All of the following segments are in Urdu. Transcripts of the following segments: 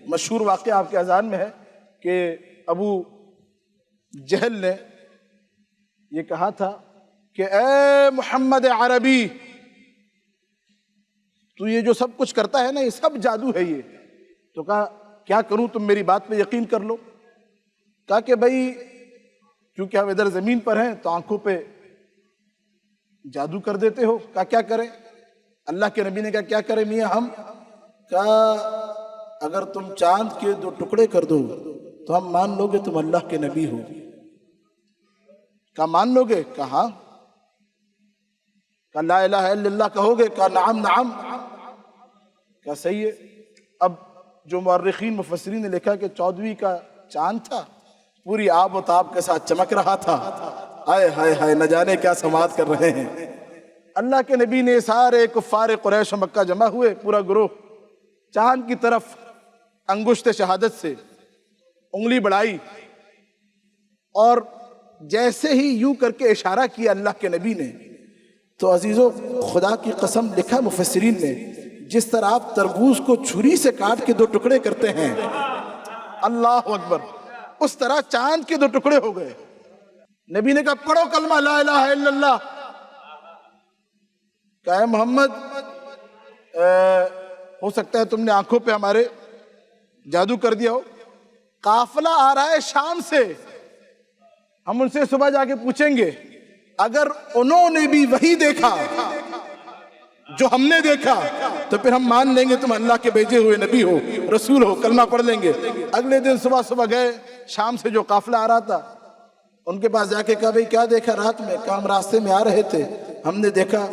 مشہور واقعہ آپ کے اذان میں ہے کہ ابو جہل نے یہ کہا تھا کہ اے محمد عربی، تو یہ جو سب کچھ کرتا ہے نا، یہ سب جادو ہے یہ۔ تو کہا کیا کروں، تم میری بات پہ یقین کر لو۔ کہا کہ بھائی کیونکہ ہم ادھر زمین پر ہیں تو آنکھوں پہ جادو کر دیتے ہو۔ کہا کیا کریں؟ اللہ کے نبی نے کہا کیا کریں میاں ہم؟ کہا اگر تم چاند کے 2 ٹکڑے کر دو تو ہم مان لو گے تم اللہ کے نبی ہو۔ کہا مان لو گے؟ کہا ہاں۔ کہا لا الہ الا اللہ کہو گے؟ کہا نعم نعم۔ کہا صحیح ہے۔ اب جو مورخین مفسرین نے لکھا کہ 14ویں کا چاند تھا، پوری آب و تاب کے ساتھ چمک رہا تھا۔ ہائے ہائے ہائے، نہ جانے کیا سماعت کر رہے ہیں۔ اللہ کے نبی نے سارے کفار قریش و مکہ جمع ہوئے، پورا گروہ چاند کی طرف انگشت شہادت سے انگلی بڑھائی، اور جیسے ہی یوں کر کے اشارہ کیا اللہ کے نبی نے، تو عزیزو خدا کی قسم لکھا مفسرین نے، جس طرح آپ تربوز کو چھری سے کاٹ کے 2 ٹکڑے کرتے ہیں، اللہ اکبر، اس طرح چاند کے 2 ٹکڑے ہو گئے۔ نبی نے کہا پڑھو کلمہ لا الہ الا اللہ۔ کہا اے محمد ہو سکتا ہے تم نے آنکھوں پہ ہمارے جادو کر دیا ہو، قافلہ آ رہا ہے شام سے، ہم ان سے صبح جا کے پوچھیں گے، اگر انہوں نے بھی وہی دیکھا جو ہم نے دیکھا تو پھر ہم مان لیں گے تم اللہ کے بھیجے ہوئے نبی ہو، رسول ہو، کلمہ پڑھ لیں گے۔ اگلے دن صبح گئے، شام سے جو قافلہ آ رہا تھا ان کے پاس جا کے کہا بھئی کیا دیکھا رات میں؟ کہا ہم راستے میں آ رہے تھے، ہم نے دیکھا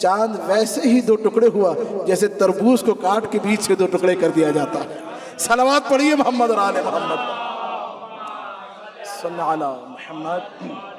چاند ویسے ہی 2 ٹکڑے ہوا جیسے تربوز کو کاٹ کے بیچ سے 2 ٹکڑے کر دیا جاتا ہے۔ صلوات پڑھیے محمد اور آل محمد، صلی اللہ علیہ محمد۔